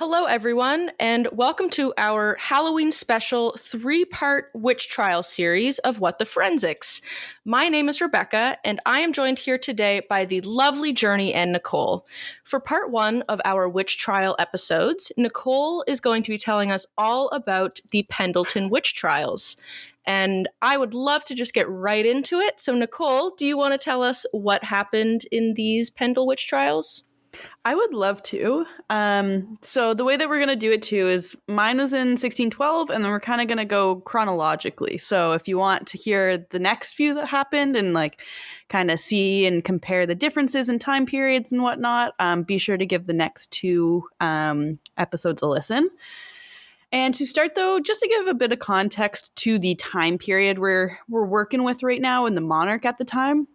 Hello, everyone, and welcome to our Halloween special three-part witch trial series of What the Forensics. My name is Rebecca, and I am joined here today by the lovely Journey and Nicole. For part one of our witch trial episodes, Nicole is going to be telling us all about the Pendleton witch trials. And I would love to just get right into it. So, Nicole, do you want to tell us what happened in these Pendle witch trials? I would love to. So the way that we're going to do it too is mine was in 1612, and then we're kind of going to go chronologically. So if you want to hear the next few that happened and like kind of see and compare the differences in time periods and whatnot, be sure to give the next two episodes a listen. And to start though, just to give a bit of context to the time period we're working with right now and the monarch at the time.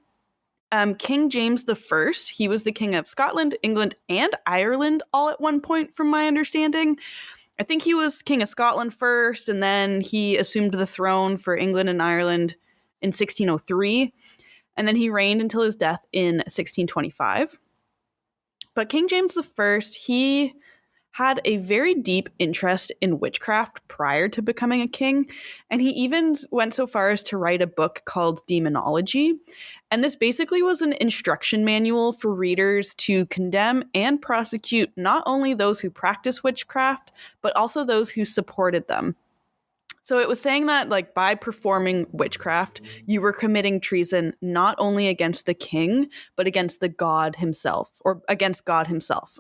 King James I, he was the king of Scotland, England, and Ireland all at one point, from my understanding. I think he was king of Scotland first, and then he assumed the throne for England and Ireland in 1603, and then he reigned until his death in 1625. But King James I, he had a very deep interest in witchcraft prior to becoming a king, and he even went so far as to write a book called Demonology. And this basically was an instruction manual for readers to condemn and prosecute not only those who practice witchcraft, but also those who supported them. So it was saying that, like, by performing witchcraft, you were committing treason not only against the king, but against the god himself, or against God himself.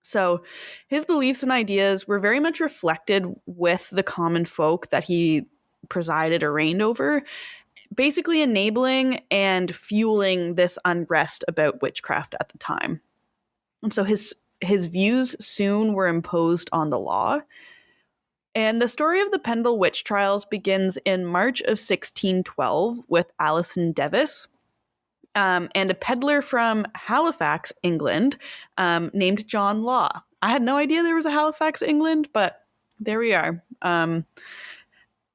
So his beliefs and ideas were very much reflected with the common folk that he presided or reigned over, basically enabling and fueling this unrest about witchcraft at the time. And so his views soon were imposed on the law. And the story of the Pendle witch trials begins in March of 1612 with Alison Devis, and a peddler from Halifax, England, named John Law. I had no idea there was a Halifax, England, but there we are.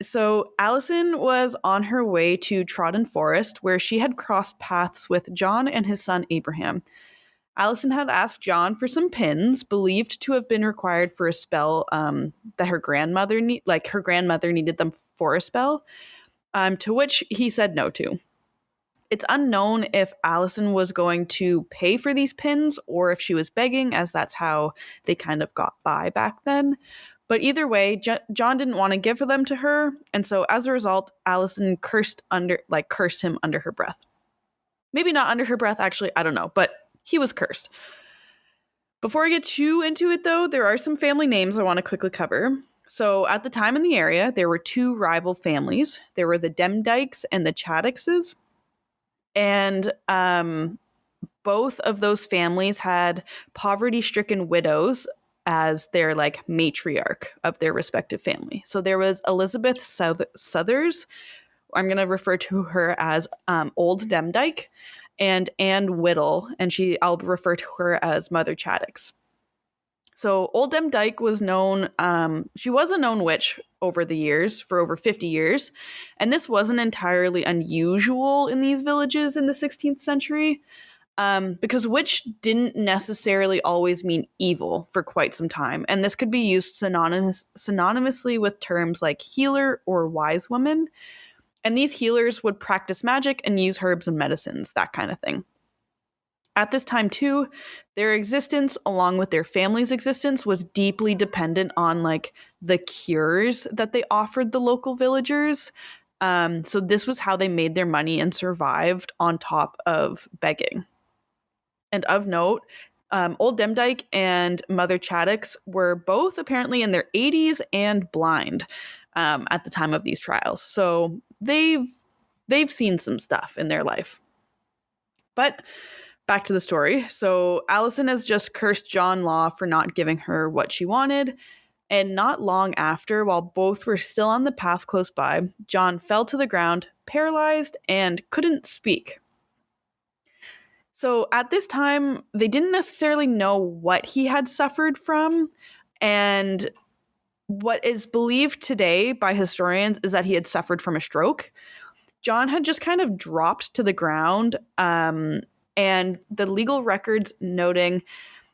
So Alison was on her way to Trodden Forest, where she had crossed paths with John and his son Abraham. Alison had asked John for some pins, believed to have been required for a spell that her grandmother needed them for a spell, to which he said no to. It's unknown if Alison was going to pay for these pins or if she was begging, as that's how they kind of got by back then. But either way, John didn't want to give them to her, and so as a result, Alison cursed him under her breath. Maybe not under her breath, actually, I don't know, but he was cursed. Before I get too into it, though, there are some family names I want to quickly cover. So at the time in the area, there were two rival families. There were the Demdikes and the Chaddixes. And both of those families had poverty-stricken widows as their like matriarch of their respective family. So there was Elizabeth Southers. I'm going to refer to her as Old Demdike, and Anne Whittle, and I'll refer to her as Mother Chaddix. So Old Demdike was known, she was a known witch over the years, for over 50 years, and this wasn't entirely unusual in these villages in the 16th century, because witch didn't necessarily always mean evil for quite some time, and this could be used synonymously with terms like healer or wise woman, and these healers would practice magic and use herbs and medicines, that kind of thing. At this time, too, their existence, along with their family's existence, was deeply dependent on like the cures that they offered the local villagers. So this was how they made their money and survived on top of begging. And of note, Old Demdike and Mother Chaddix were both apparently in their 80s and blind at the time of these trials. So they've seen some stuff in their life. But back to the story. So Alison has just cursed John Law for not giving her what she wanted. And not long after, while both were still on the path close by, John fell to the ground, paralyzed, and couldn't speak. So at this time, they didn't necessarily know what he had suffered from. And what is believed today by historians is that he had suffered from a stroke. John had just kind of dropped to the ground, and the legal records noting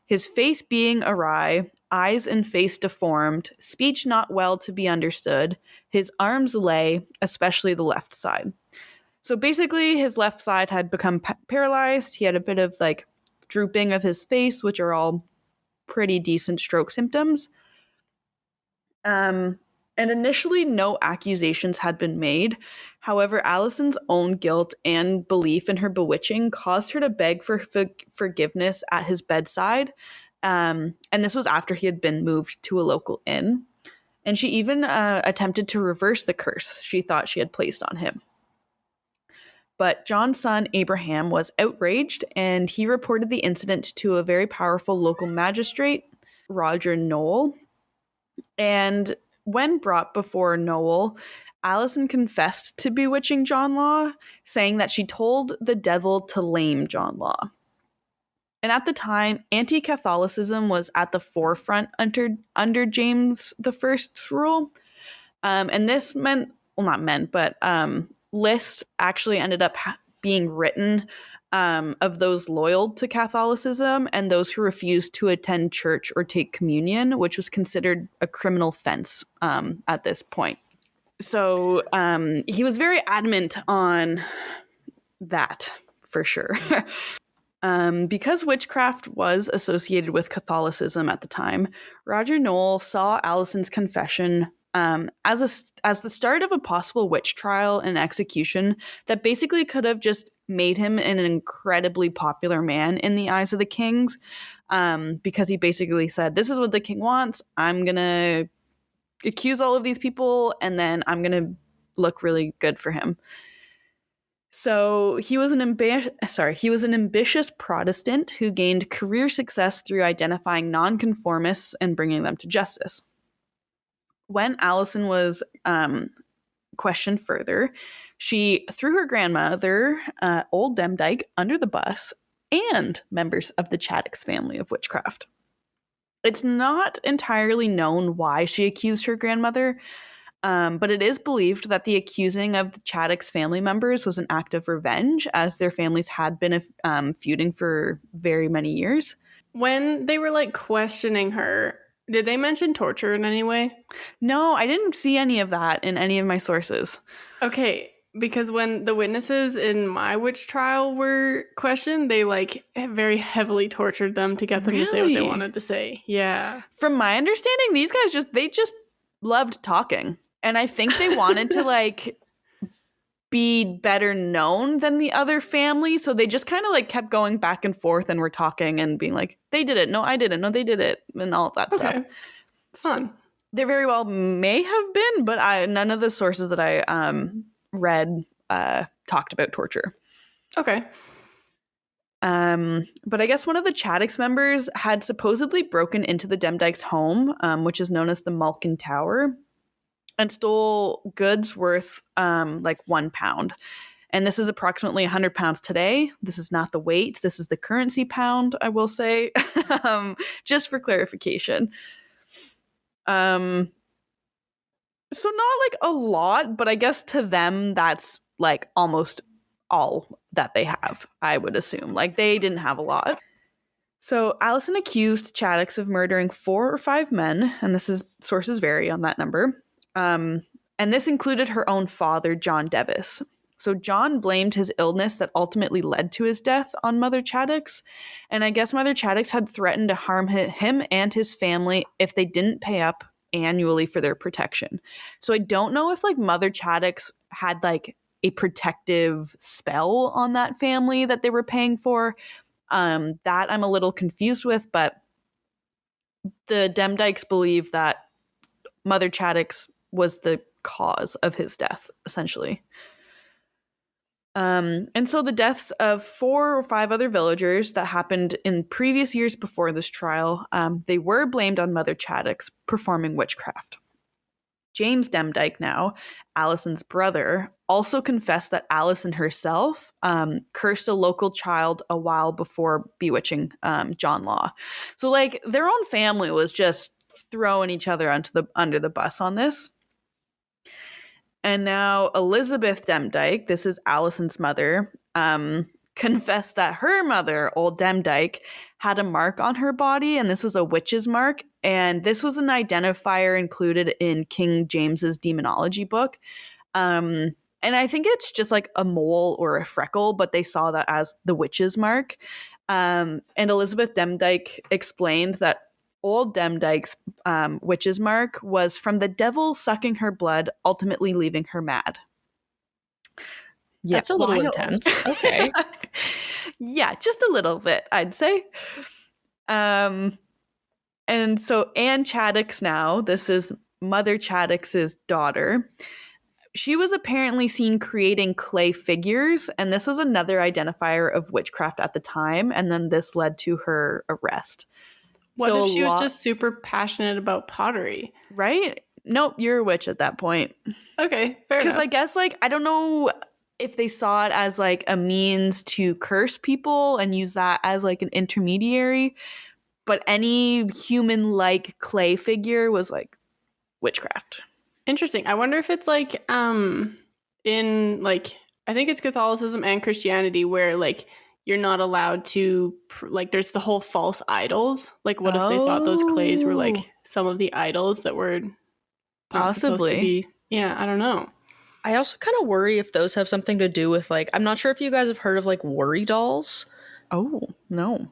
his face being awry, eyes and face deformed, speech not well to be understood, his arms lay, especially the left side. So basically, his left side had become paralyzed. He had a bit of like drooping of his face, which are all pretty decent stroke symptoms. And initially, no accusations had been made. However, Alison's own guilt and belief in her bewitching caused her to beg for forgiveness at his bedside. And this was after he had been moved to a local inn. And she even attempted to reverse the curse she thought she had placed on him. But John's son, Abraham, was outraged, and he reported the incident to a very powerful local magistrate, Roger Noel. And when brought before Noel, Alison confessed to bewitching John Law, saying that she told the devil to lame John Law. And at the time, anti-Catholicism was at the forefront under James I's rule. And this lists actually ended up being written of those loyal to Catholicism and those who refused to attend church or take communion, which was considered a criminal offense at this point. So he was very adamant on that, for sure. Because witchcraft was associated with Catholicism at the time, Roger Noel saw Alison's confession as the start of a possible witch trial and execution that basically could have just made him an incredibly popular man in the eyes of the kings, because he basically said, this is what the king wants. I'm going to accuse all of these people, and then I'm going to look really good for him. So he was an ambitious Protestant who gained career success through identifying nonconformists and bringing them to justice. When Alison was questioned further, she threw her grandmother, Old Demdike, under the bus and members of the Chaddix family of witchcraft. It's not entirely known why she accused her grandmother, but it is believed that the accusing of the Chaddix family members was an act of revenge, as their families had been feuding for very many years. When they were like questioning her, did they mention torture in any way? No, I didn't see any of that in any of my sources. Okay, because when the witnesses in my witch trial were questioned, they like very heavily tortured them to get them to say what they wanted to say. Yeah. From my understanding, these guys just loved talking. And I think they wanted to like be better known than the other family. So they just kind of like kept going back and forth and were talking and being like, they did it. No, I didn't. No, they did it. And all of that stuff. Fun. There very well may have been, but none of the sources that I read talked about torture. Okay. But I guess one of the Chaddix members had supposedly broken into the Demdike's home, which is known as the Malkin Tower, and stole goods worth like £1. And this is approximately 100 pounds today. This is not the weight. This is the currency pound, I will say, just for clarification. So not like a lot, but I guess to them, that's like almost all that they have, I would assume. Like they didn't have a lot. So Alison accused Chaddix of murdering 4 or 5 men, and sources vary on that number. And this included her own father, John Devis. So John blamed his illness that ultimately led to his death on Mother Chaddix. And I guess Mother Chaddix had threatened to harm him and his family if they didn't pay up annually for their protection. So I don't know if like Mother Chaddix had like a protective spell on that family that they were paying for. That I'm a little confused with, but the Demdikes believe that Mother Chaddix was the cause of his death, essentially. And so the deaths of 4 or 5 other villagers that happened in previous years before this trial, they were blamed on Mother Chaddix performing witchcraft. James Demdike, now Alison's brother, also confessed that Alison herself cursed a local child a while before bewitching John Law. So like their own family was just throwing each other under the bus on this. And now Elizabeth Demdike, this is Alison's mother, confessed that her mother, Old Demdike, had a mark on her body, and this was a witch's mark. And this was an identifier included in King James's demonology book. And I think it's just like a mole or a freckle, but they saw that as the witch's mark. And Elizabeth Demdike explained that Old Demdike's witch's mark was from the devil sucking her blood, ultimately leaving her mad. Yeah, that's a little intense. Okay. Yeah, just a little bit, I'd say. And so Anne Chaddix now, this is Mother Chaddix's daughter. She was apparently seen creating clay figures, and this was another identifier of witchcraft at the time, and then this led to her arrest. What if she was just super passionate about pottery? Right? Nope, you're a witch at that point. Okay, fair enough. Because I guess, like, I don't know if they saw it as, like, a means to curse people and use that as, like, an intermediary, but any human-like clay figure was, like, witchcraft. Interesting. I wonder if it's, like, in, like, I think it's Catholicism and Christianity where, like, you're not allowed to, like, there's the whole false idols. Like, what if they thought those clays were, like, some of the idols that were not supposed to be? Yeah, I don't know. I also kind of worry if those have something to do with, like, I'm not sure if you guys have heard of, like, worry dolls. Oh, no.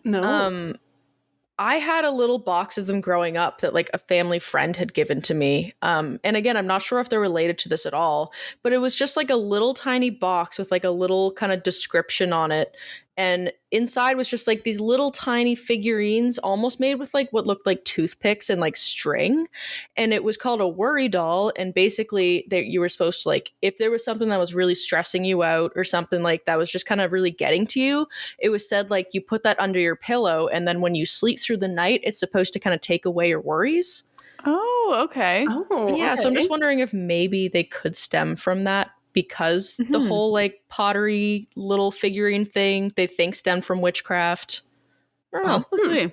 I had a little box of them growing up that, like, a family friend had given to me. And again, I'm not sure if they're related to this at all, but it was just like a little tiny box with like a little kind of description on it. And inside was just like these little tiny figurines, almost made with like what looked like toothpicks and like string. And it was called a worry doll. And basically, you were supposed to, like, if there was something that was really stressing you out or something like that was just kind of really getting to you, it was said like you put that under your pillow, and then when you sleep through the night, it's supposed to kind of take away your worries. Oh, okay. Oh, yeah. okay. So I'm just wondering if maybe they could stem from that, because the whole like pottery little figurine thing they think stemmed from witchcraft. Possibly.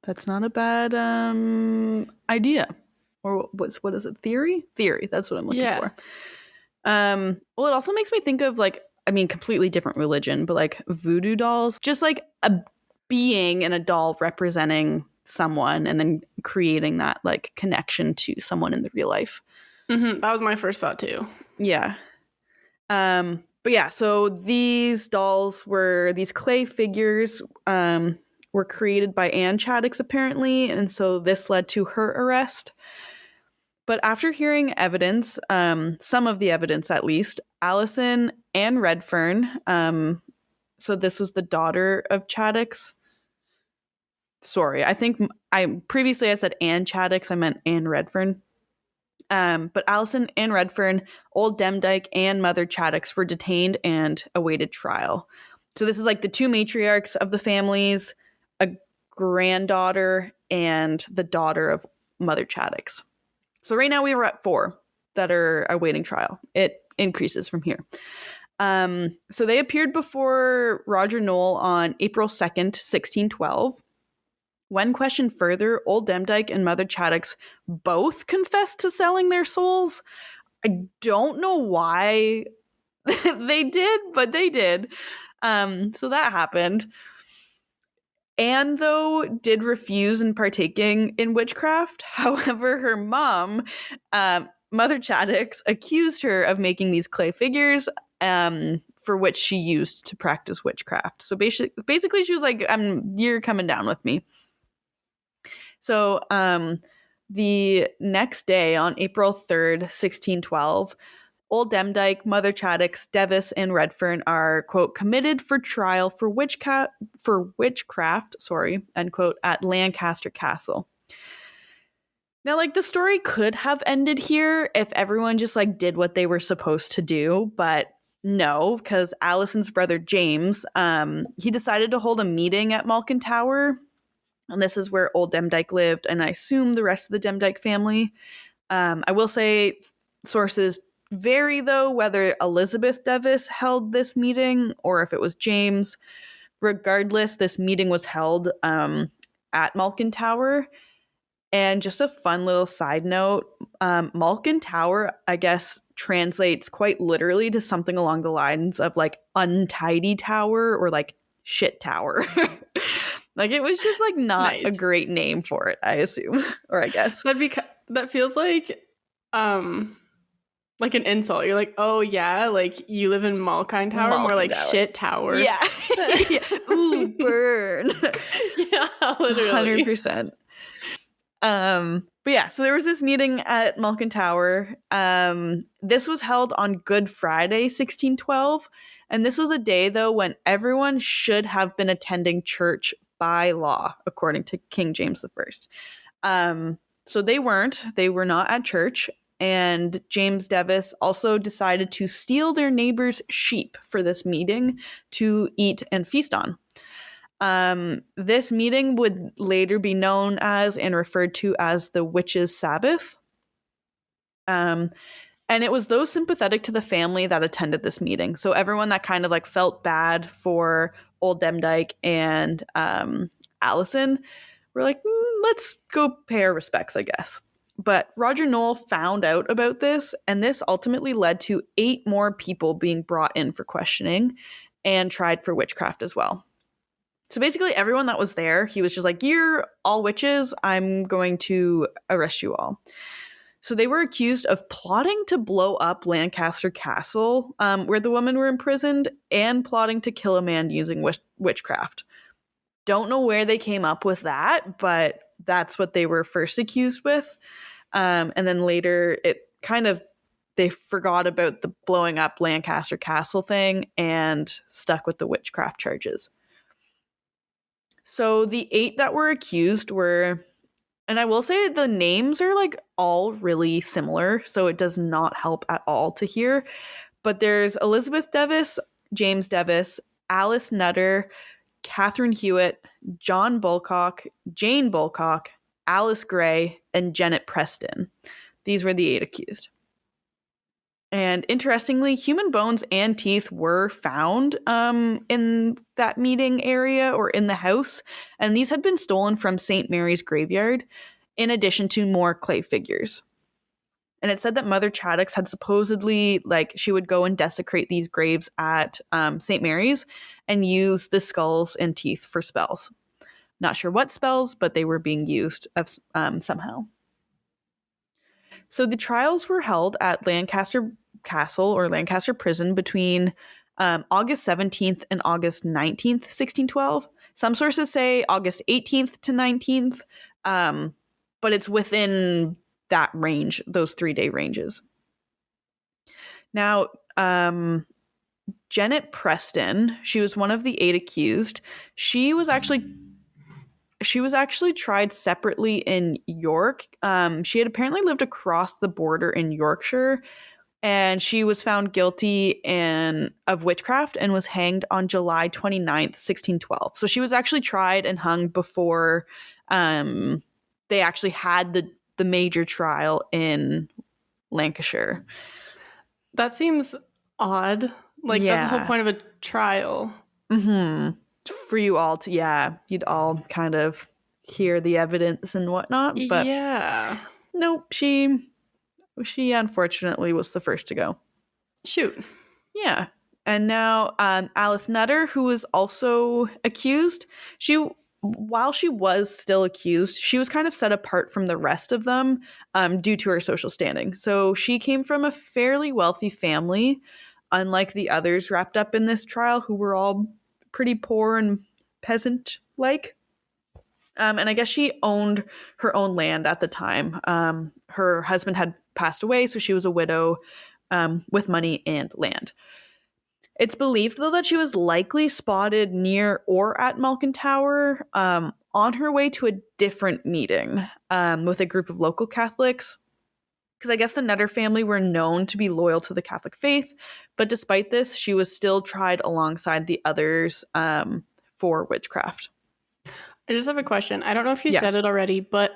That's not a bad idea. Or what is it? Theory? Theory. That's what I'm looking for. Well, it also makes me think of, like, I mean, completely different religion, but like voodoo dolls, just like a being and a doll representing someone and then creating that like connection to someone in the real life. That was my first thought too. Yeah. But yeah, so these dolls were, these clay figures were created by Anne Chaddix apparently, and so this led to her arrest. But after hearing evidence, some of the evidence at least, Allison Ann Redfern, so this was the daughter of Chaddix. Sorry, I think I said Anne Chaddix, I meant Ann Redfern. But Allison Ann Redfern, Old Demdike, and Mother Chaddix were detained and awaited trial. So this is like the two matriarchs of the families, a granddaughter, and the daughter of Mother Chaddix. So right now we were at 4 that are awaiting trial. It increases from here. So they appeared before Roger Nowell on April 2nd, 1612. When questioned further, Old Demdike and Mother Chaddix both confessed to selling their souls. I don't know why they did, but they did. So that happened. Anne, though, did refuse in partaking in witchcraft. However, her mom, Mother Chaddix, accused her of making these clay figures for which she used to practice witchcraft. So basically she was like, you're coming down with me. So the next day, on April 3rd, 1612, Old Demdike, Mother Chaddix, Devis, and Redfern are, quote, committed for trial for witchcraft, end quote, at Lancaster Castle. Now, like, the story could have ended here if everyone just, like, did what they were supposed to do, but no, because Alison's brother James, he decided to hold a meeting at Malkin Tower. And this is where Old Demdike lived, and I assume the rest of the Demdike family. I will say sources vary, though, whether Elizabeth Devis held this meeting or if it was James. Regardless, this meeting was held at Malkin Tower. And just a fun little side note, Malkin Tower, I guess translates quite literally to something along the lines of like untidy tower or like shit tower. Like it was just like not a Nice. great name for it, I assume, or I guess. That feels like an insult. You're like, oh yeah, like you live in Malkine Tower, more Malkin like Tower. shit tower. Yeah. Yeah. Ooh, burn. Yeah, literally. 100%. But yeah, so there was this meeting at Malkin Tower. This was held on Good Friday, 1612. And this was a day, though, when everyone should have been attending church by law, according to King James I. So they weren't. They were not at church. And James Devis also decided to steal their neighbor's sheep for this meeting to eat and feast on. This meeting would later be known as and referred to as the Witches' Sabbath. And it was those sympathetic to the family that attended this meeting. So everyone that kind of like felt bad for Old Demdike and Allison were like, let's go pay our respects, I guess. But Roger Knoll found out about this, and this ultimately led to 8 more people being brought in for questioning and tried for witchcraft as well. So basically everyone that was there, he was just like, you're all witches, I'm going to arrest you all. So they were accused of plotting to blow up Lancaster Castle, where the women were imprisoned, and plotting to kill a man using witchcraft. Don't know where they came up with that, but that's what they were first accused with. And then later they forgot about the blowing up Lancaster Castle thing and stuck with the witchcraft charges. So the 8 that were accused were, and I will say the names are like all really similar, so it does not help at all to hear. But there's Elizabeth Devis, James Devis, Alice Nutter, Catherine Hewitt, John Bulcock, Jane Bulcock, Alice Gray, and Janet Preston. These were the 8 accused. And interestingly, human bones and teeth were found in that meeting area or in the house, and these had been stolen from St. Mary's graveyard, in addition to more clay figures. And it said that Mother Chattox had supposedly, like, she would go and desecrate these graves at St. Mary's and use the skulls and teeth for spells. Not sure what spells, but they were being used somehow. So the trials were held at Lancaster Castle or Lancaster Prison between August 17th and August 19th, 1612. Some sources say August 18th to 19th, but it's within that range, those 3-day ranges. Now, Janet Preston, she was one of the 8 accused. She was actually tried separately in York. She had apparently lived across the border in Yorkshire, and she was found guilty of witchcraft and was hanged on July 29th, 1612. So she was actually tried and hung before they actually had the major trial in Lancashire. That seems odd. Like, that's the whole point of a trial. Mm-hmm. For you all to, you'd all kind of hear the evidence and whatnot. But yeah. Nope, she unfortunately was the first to go. Shoot. Yeah. And now Alice Nutter, who was also accused, while she was still accused, she was kind of set apart from the rest of them due to her social standing. So she came from a fairly wealthy family, unlike the others wrapped up in this trial, who were all pretty poor and peasant-like. And I guess she owned her own land at the time. Her husband had passed away, so she was a widow with money and land. It's believed, though, that she was likely spotted near or at Malkin Tower on her way to a different meeting with a group of local Catholics. Because I guess the Nutter family were known to be loyal to the Catholic faith, but despite this, she was still tried alongside the others for witchcraft. I just have a question. I don't know if you said it already, but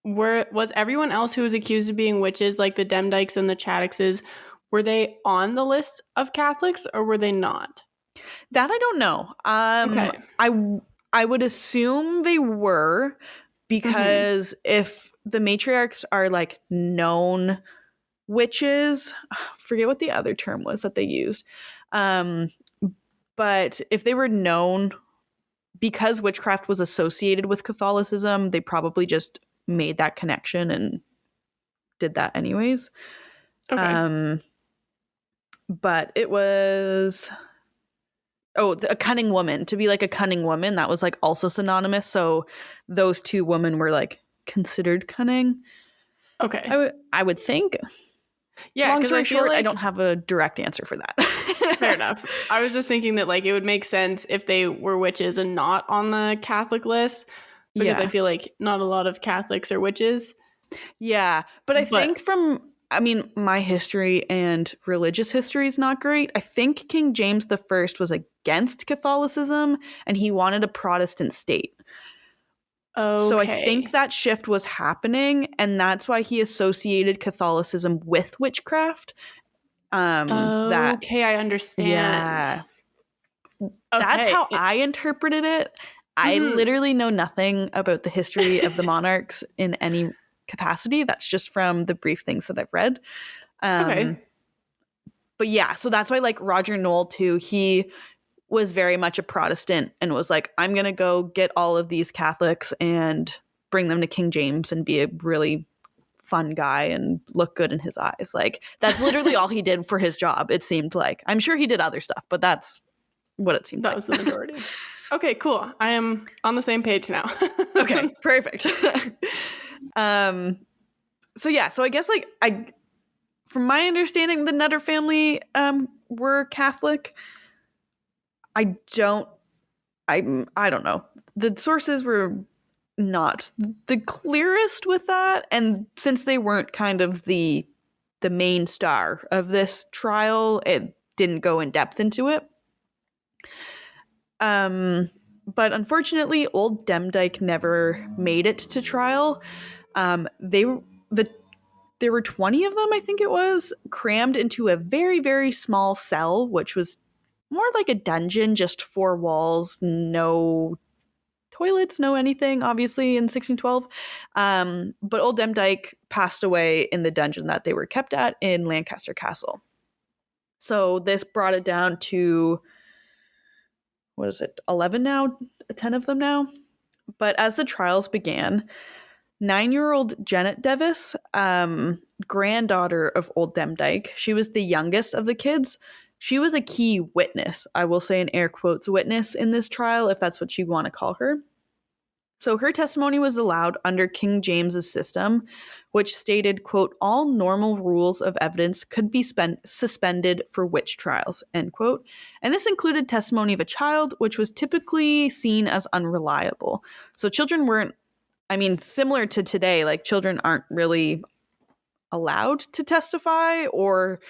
was everyone else who was accused of being witches, like the Demdikes and the Chattoxes, were they on the list of Catholics or were they not? That I don't know. Okay. I would assume they were, because if the matriarchs are like known witches, forget what the other term was that they used. But if they were known, because witchcraft was associated with Catholicism, they probably just made that connection and did that anyways. Okay. But it was a cunning woman. To be like a cunning woman, that was like also synonymous. So those two women were like considered cunning. Okay. I would think. Yeah, Long because story I feel short, like I don't have a direct answer for that. fair enough. I was just thinking that like it would make sense if they were witches and not on the Catholic list, because I Yeah. feel like not a lot of Catholics are witches. Yeah, but I think But my history and religious history is not great. I think King James the First was against Catholicism and he wanted a Protestant state. So I think okay. that shift was happening, and that's why he associated Catholicism with witchcraft. That Okay, I understand. yeah, that's Okay. how I interpreted it. I Mhm. literally know nothing about the history of the monarchs in any capacity. That's just from the brief things that I've read. Okay. But yeah, so that's why like Roger Knoll too, he was very much a Protestant and was like, I'm gonna go get all of these Catholics and bring them to King James and be a really fun guy and look good in his eyes. Like that's literally all he did for his job, it seemed like. I'm sure he did other stuff, but that's what it seemed That like. was the majority. Okay, cool. I am on the same page now. Okay, perfect. So yeah, so I guess like from my understanding, the Nutter family were Catholic. I don't I don't know. The sources were not the clearest with that, and since they weren't kind of the main star of this trial, it didn't go in depth into it. But unfortunately, Old Demdike never made it to trial. They the There were 20 of them, I think it was, crammed into a very, very small cell, which was more like a dungeon, just four walls, no toilets, no anything, obviously, in 1612. But Old Demdike passed away in the dungeon that they were kept at in Lancaster Castle. So this brought it down to, what is it, 11 now? 10 of them now? But as the trials began, 9-year-old Janet Devis, granddaughter of Old Demdike, she was the youngest of the kids. She was a key witness, I will say in air quotes, witness in this trial, if that's what you want to call her. So her testimony was allowed under King James's system, which stated, quote, all normal rules of evidence could be suspended for witch trials, end quote. And this included testimony of a child, which was typically seen as unreliable. So children weren't, similar to today, like children aren't really allowed to testify or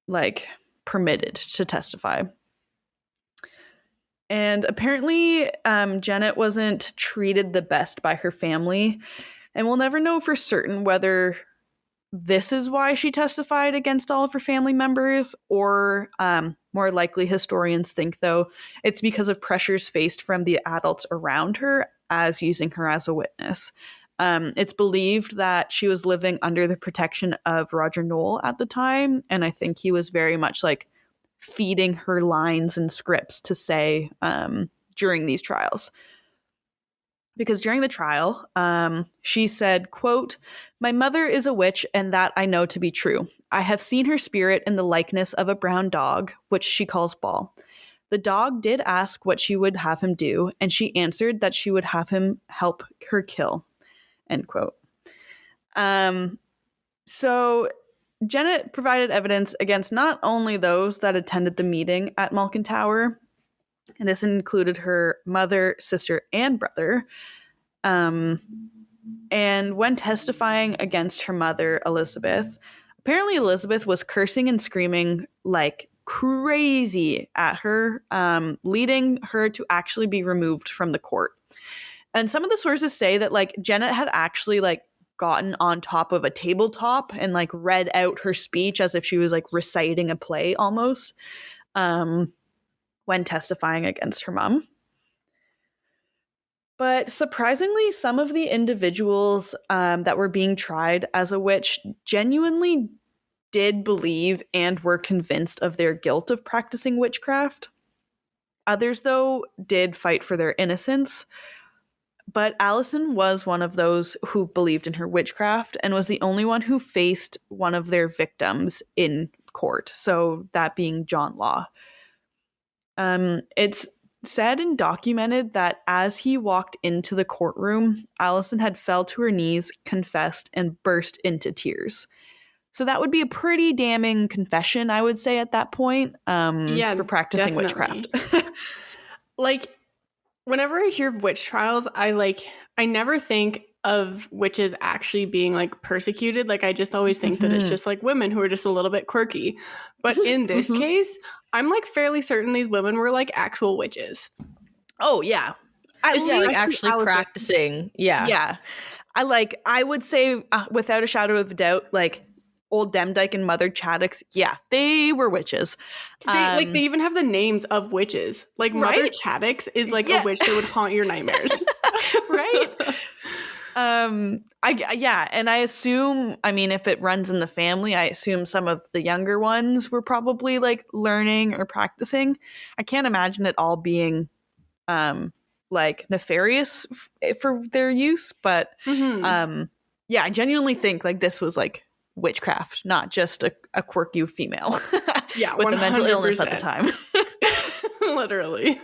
like permitted to testify. And apparently, Janet wasn't treated the best by her family. And we'll never know for certain whether this is why she testified against all of her family members, or more likely historians think, though, it's because of pressures faced from the adults around her as using her as a witness. It's believed that she was living under the protection of Roger Knoll at the time, and I think he was very much like feeding her lines and scripts to say during these trials. Because during the trial, she said, quote, my mother is a witch, and that I know to be true. I have seen her spirit in the likeness of a brown dog, which she calls Ball. The dog did ask what she would have him do, and she answered that she would have him help her kill, end quote. So Janet provided evidence against not only those that attended the meeting at Malkin Tower, and this included her mother, sister, and brother. And when testifying against her mother, Elizabeth, apparently Elizabeth was cursing and screaming like crazy at her, leading her to actually be removed from the court. And some of the sources say that like Janet had actually like gotten on top of a tabletop and like read out her speech as if she was like reciting a play almost, when testifying against her mom. But surprisingly, some of the individuals that were being tried as a witch genuinely did believe and were convinced of their guilt of practicing witchcraft. Others, though, did fight for their innocence. But Allison was one of those who believed in her witchcraft and was the only one who faced one of their victims in court. So that being John Law. It's said and documented that as he walked into the courtroom, Allison had fell to her knees, confessed, and burst into tears. So that would be a pretty damning confession, I would say, at that point, for practicing definitely. witchcraft. Like, whenever I hear of witch trials, I never think of witches actually being like persecuted. Like, I just always think that it's just like women who are just a little bit quirky. But in this case, I'm like fairly certain these women were like actual witches. Oh, yeah. Like actually practicing. Yeah. Yeah. I would say without a shadow of a doubt, like old Demdike and Mother Chattox, yeah, they were witches. They even have the names of witches. Like right? Mother Chattox is like a witch that would haunt your nightmares. Right? And I assume, I mean, if it runs in the family, I assume some of the younger ones were probably like learning or practicing. I can't imagine it all being like nefarious for their use, but I genuinely think like this was like witchcraft, not just a quirky female Yeah, with 100%. a mental illness at the time. Literally.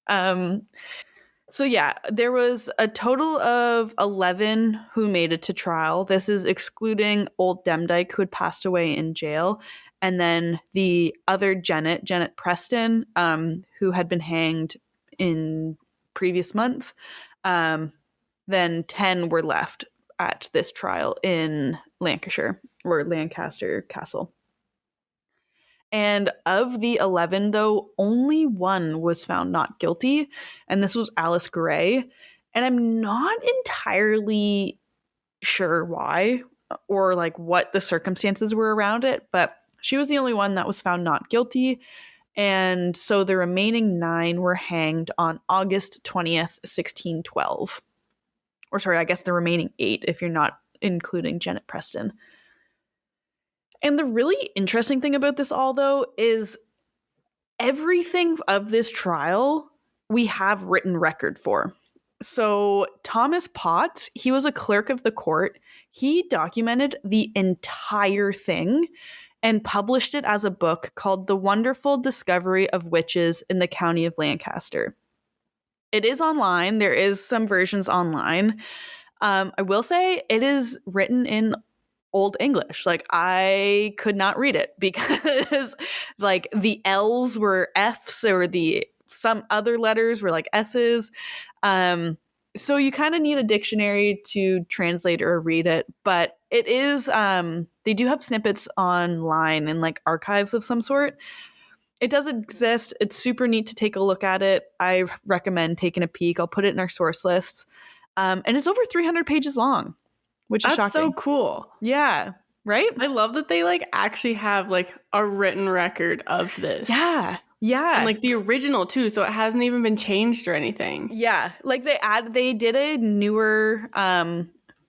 So yeah, there was a total of 11 who made it to trial. This is excluding old Demdike, who had passed away in jail, and then the other Janet Preston, who had been hanged in previous months. Then 10 were left at this trial in Lancashire, or Lancaster Castle. And of the 11, though, only one was found not guilty, and this was Alice Gray. And I'm not entirely sure why or like what the circumstances were around it, but she was the only one that was found not guilty. And so the remaining 9 were hanged on August 20th, 1612. Or sorry, I guess the remaining 8 if you're not including Janet Preston. And the really interesting thing about this all, though, is everything of this trial we have written record for. So Thomas Potts, he was a clerk of the court. He documented the entire thing and published it as a book called The Wonderful Discovery of Witches in the County of Lancaster. It is online. There is some versions online. I will say it is written in Old English. Like, I could not read it because like the L's were F's or some other letters were like S's. So you kind of need a dictionary to translate or read it, but it is they do have snippets online and like archives of some sort. It does exist. It's super neat to take a look at it. I recommend taking a peek. I'll put it in our source list. And it's over 300 pages long, which is shocking. That's so cool. Yeah. Right? I love that they like actually have like a written record of this. Yeah. Yeah. And like the original too, so it hasn't even been changed or anything. Yeah. Like they did a newer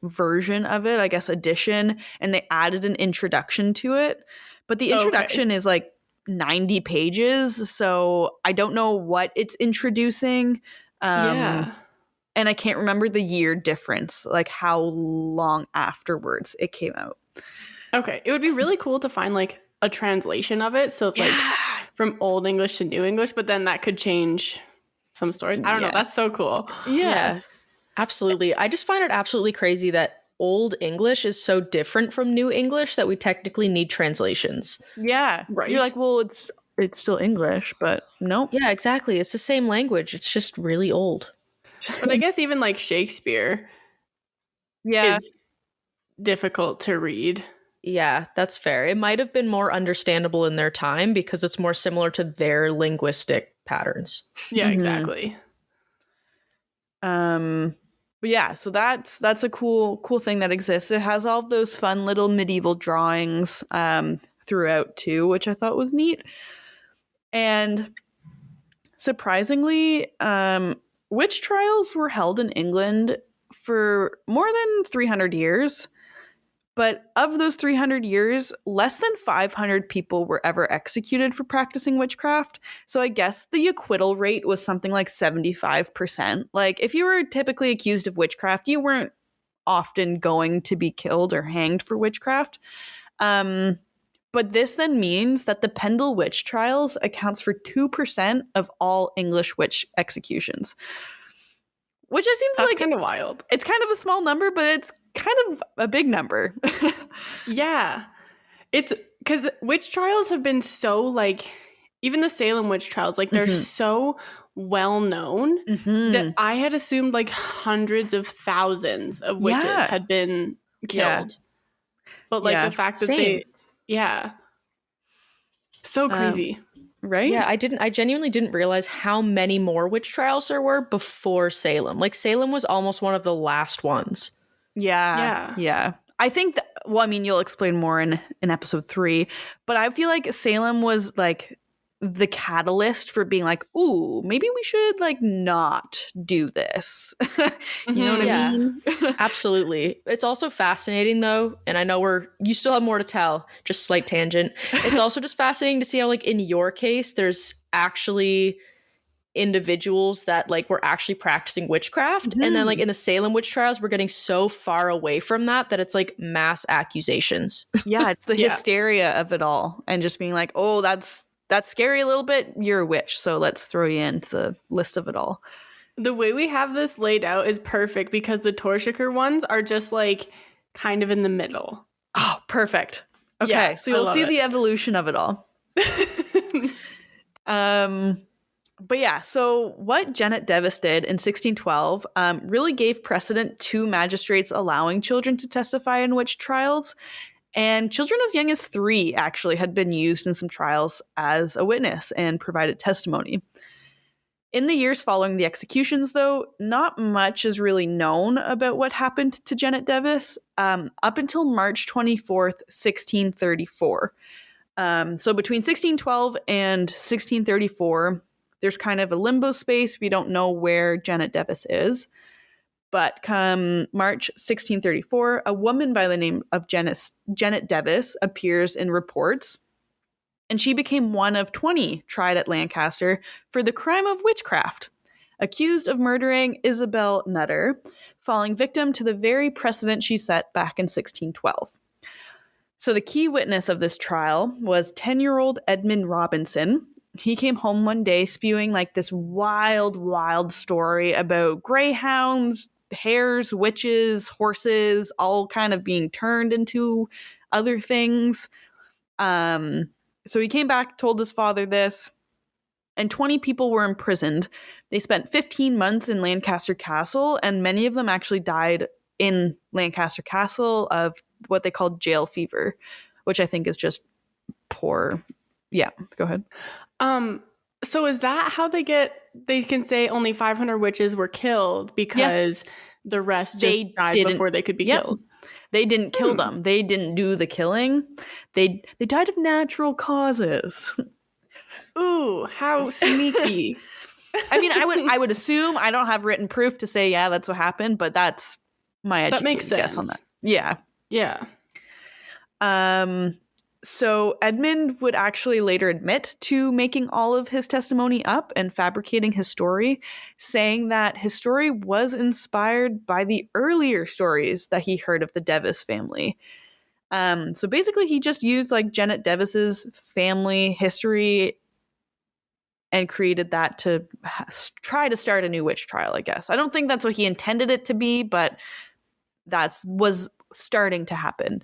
version of it, I guess edition, and they added an introduction to it. But the introduction is like 90 pages, so I don't know what it's introducing. Yeah. And I can't remember the year difference, like how long afterwards it came out. Okay. It would be really cool to find like a translation of it. So like from Old English to New English, but then that could change some stories. I don't know. That's so cool. Yeah. Absolutely. I just find it absolutely crazy that Old English is so different from New English that we technically need translations. Yeah. Right. You're like, well, it's still English, but nope. Yeah, exactly. It's the same language. It's just really old. But I guess even like Shakespeare is difficult to read. Yeah, that's fair. It might have been more understandable in their time because it's more similar to their linguistic patterns. Yeah, exactly. But yeah, so that's a cool thing that exists. It has all of those fun little medieval drawings throughout too, which I thought was neat. And surprisingly, witch trials were held in England for more than 300 years. But of those 300 years, less than 500 people were ever executed for practicing witchcraft. So I guess the acquittal rate was something like 75%. Like, if you were typically accused of witchcraft, you weren't often going to be killed or hanged for witchcraft. But this then means that the Pendle witch trials accounts for 2% of all English witch executions. Which just seems like kind of wild. It's kind of a small number, but it's kind of a big number. Yeah. It's because witch trials have been so, like, even the Salem witch trials, like, they're so well known that I had assumed, like, hundreds of thousands of witches had been killed. But, like, the fact that they, so crazy. Right? Yeah, I genuinely didn't realize how many more witch trials there were before Salem. Like, Salem was almost one of the last ones. Yeah. I think well, I mean, you'll explain more in episode 3, but I feel like Salem was like the catalyst for being like, ooh, maybe we should like not do this. You know what I mean? Absolutely. It's also fascinating though, and I know you still have more to tell, just slight tangent. It's also just fascinating to see how, like, in your case, there's actually individuals that like were actually practicing witchcraft, and then like in the Salem witch trials we're getting so far away from that it's like mass accusations. It's the hysteria of it all, and just being like, oh, that's scary a little bit, you're a witch, so let's throw you into the list of it all. The way we have this laid out is perfect because the Torshaker ones are just like kind of in the middle. Oh, perfect. Okay, so you'll see the evolution of it all. But yeah, so what Janet Devis did in 1612 really gave precedent to magistrates allowing children to testify in witch trials. And children as young as 3 actually had been used in some trials as a witness and provided testimony. In the years following the executions, though, not much is really known about what happened to Janet Devis up until March 24th, 1634. So between 1612 and 1634, there's kind of a limbo space. We don't know where Janet Devis is. But come March 1634, a woman by the name of Janet Devis appears in reports, and she became one of 20 tried at Lancaster for the crime of witchcraft, accused of murdering Isabel Nutter, falling victim to the very precedent she set back in 1612. So the key witness of this trial was 10-year-old Edmund Robinson. He came home one day spewing like this wild story about greyhounds, hares, witches, horses, all kind of being turned into other things. So he came back, told his father this, and 20 people were imprisoned. They spent 15 months in Lancaster Castle, and many of them actually died in Lancaster Castle of what they called jail fever, which I think is just poor. Yeah, go ahead. So is that how they can say only 500 witches were killed because the rest just died before they could be killed? They didn't kill them. They didn't do the killing. They died of natural causes. Ooh, how sneaky. I mean, I would assume, I don't have written proof to say, yeah, that's what happened, but that's my educated guess on that. Yeah. Yeah. So Edmund would actually later admit to making all of his testimony up and fabricating his story, saying that his story was inspired by the earlier stories that he heard of the Devis family. So basically he just used like Janet Devis's family history and created that to try to start a new witch trial, I guess. I don't think that's what he intended it to be, but that was starting to happen.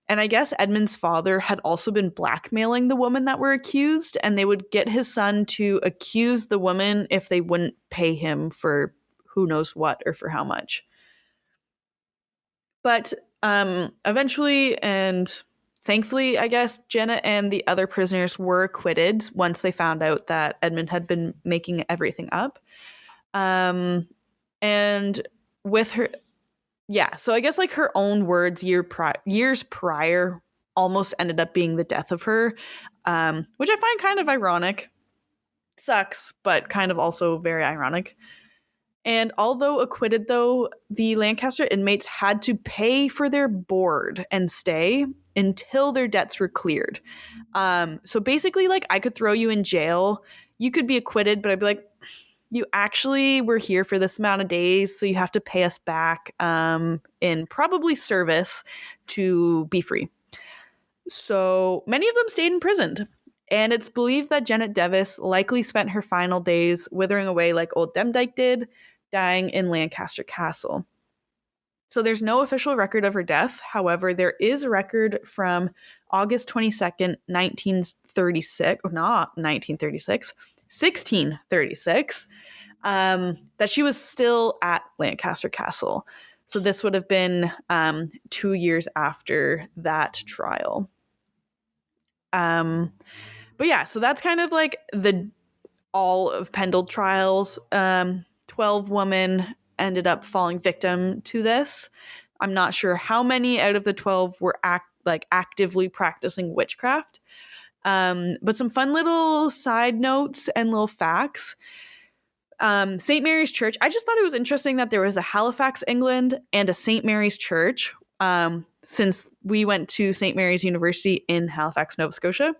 And I guess Edmund's father had also been blackmailing the women that were accused, and they would get his son to accuse the woman if they wouldn't pay him for who knows what or for how much. But eventually, and thankfully, I guess, Jenna and the other prisoners were acquitted once they found out that Edmund had been making everything up. And with her... Yeah, so I guess like her own words years prior almost ended up being the death of her, which I find kind of ironic. sucks, but kind of also very ironic. And although acquitted, though, the Lancaster inmates had to pay for their board and stay until their debts were cleared. So basically, like, I could throw you in jail. You could be acquitted, but I'd be like, you actually were here for this amount of days, so you have to pay us back in probably service to be free. So many of them stayed imprisoned. And it's believed that Janet Devis likely spent her final days withering away like old Demdike did, dying in Lancaster Castle. So there's no official record of her death. However, there is a record from August 22nd, 1936, or not 1936, 1636, that she was still at Lancaster Castle. So this would have been 2 years after that trial. But yeah, so that's kind of like the all of Pendle trials. 12 women ended up falling victim to this. I'm not sure how many out of the 12 were actively practicing witchcraft. But some fun little side notes and little facts. St. Mary's Church. I just thought it was interesting that there was a Halifax, England, and a St. Mary's Church. Since we went to St. Mary's University in Halifax, Nova Scotia.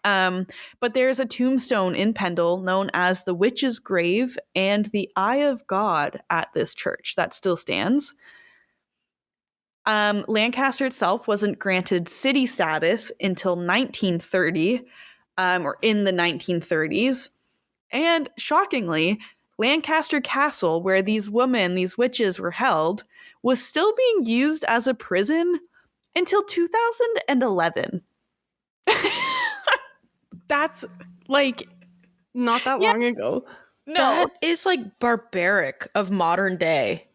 But there's a tombstone in Pendle known as the Witch's Grave and the Eye of God at this church that still stands. Lancaster itself wasn't granted city status until 1930, or in the 1930s. And shockingly, Lancaster Castle, where these witches were held, was still being used as a prison until 2011. That's like not that long ago. No. That is like barbaric of modern day.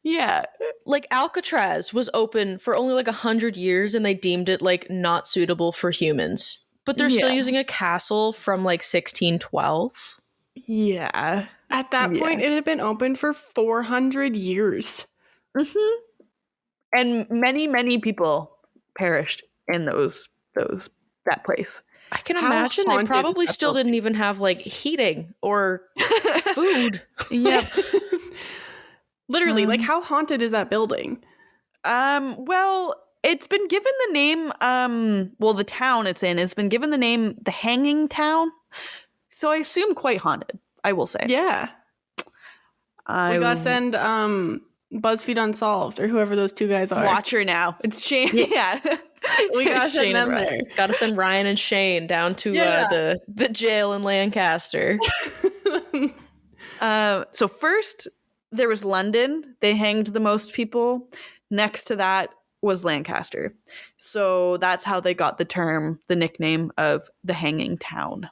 Yeah. Like Alcatraz was open for only like 100 years and they deemed it like not suitable for humans. But they're still using a castle from like 1612. Yeah. At that point, it had been open for 400 years. Mm-hmm. And many, many people perished in that place. I can imagine they probably still didn't even have like heating or food. Yep. Literally, like how haunted is that building? Well, it's been given the name, the town it's in has been given the name the Hanging Town. So I assume quite haunted, I will say. Yeah. We gotta send BuzzFeed Unsolved or whoever those two guys are. Watcher now. It's Shane. Yeah. We gotta send them there. Gotta send Ryan and Shane down to the jail in Lancaster. So first there was London. They hanged the most people. Next to that was Lancaster. So that's how they got the nickname of the Hanging Town.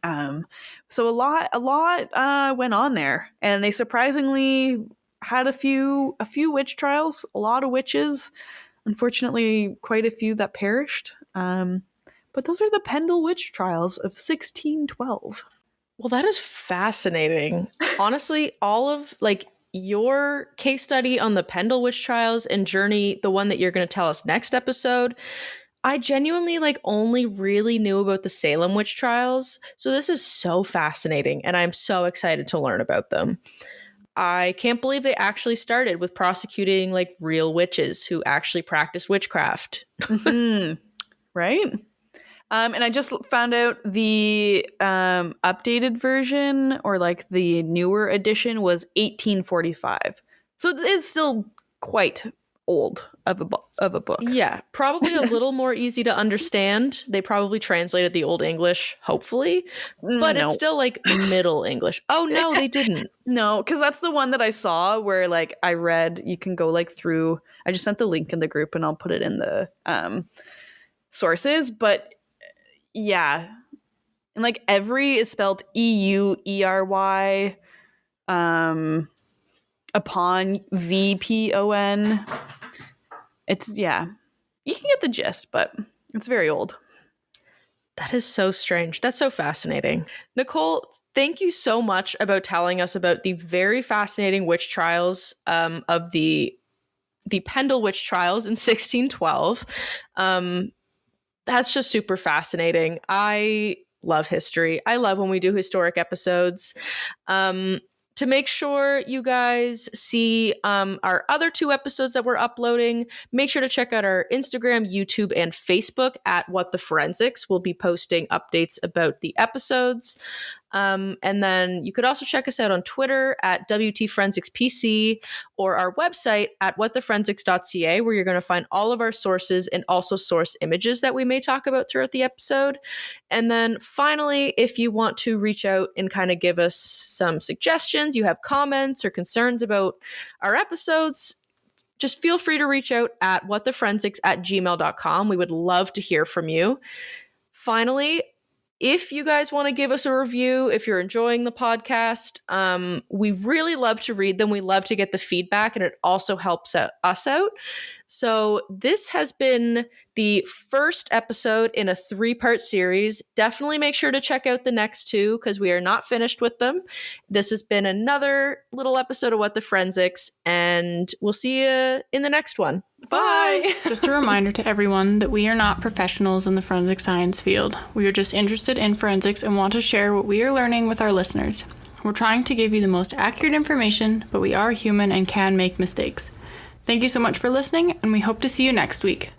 So a lot went on there, and they surprisingly had a few witch trials, a lot of witches. Unfortunately, quite a few that perished. But those are the Pendle witch trials of 1612. Well, that is fascinating. Honestly, all of like your case study on the Pendle witch trials and Journey, the one that you're going to tell us next episode, I genuinely like only really knew about the Salem witch trials. So this is so fascinating and I'm so excited to learn about them. I can't believe they actually started with prosecuting like real witches who actually practice witchcraft. Mm-hmm. Right? And I just found out the updated version or like the newer edition was 1845. So it is still quite old of a book. Yeah, probably a little more easy to understand. They probably translated the Old English, hopefully, but it's still like Middle English. Oh no, they didn't. No, because that's the one that I saw where like I read, you can go like through, I just sent the link in the group and I'll put it in the sources, but yeah. And like every is spelled EUERY upon VPON. It's, yeah, you can get the gist, but it's very old. That is so strange. That's so fascinating. Nicole, thank you so much about telling us about the very fascinating witch trials of the Pendle witch trials in 1612. That's just super fascinating. I love history. I love when we do historic episodes. To make sure you guys see our other 2 episodes that we're uploading, make sure to check out our Instagram, YouTube, and Facebook at What the Forensics. We'll be posting updates about the episodes. And then you could also check us out on Twitter at WTForensicspC or our website at whattheforensics.ca, where you're going to find all of our sources and also source images that we may talk about throughout the episode. And then finally, if you want to reach out and kind of give us some suggestions, you have comments or concerns about our episodes, just feel free to reach out at whattheforensics@gmail.com. We would love to hear from you. Finally, if you guys want to give us a review, if you're enjoying the podcast, we really love to read them. We love to get the feedback, and it also helps us out. So this has been the first episode in a 3-part series. Definitely make sure to check out the next 2 because we are not finished with them. This has been another little episode of What the Forensics, and we'll see you in the next one. Bye! Just a reminder to everyone that we are not professionals in the forensic science field. We are just interested in forensics and want to share what we are learning with our listeners. We're trying to give you the most accurate information, but we are human and can make mistakes. Thank you so much for listening, and we hope to see you next week.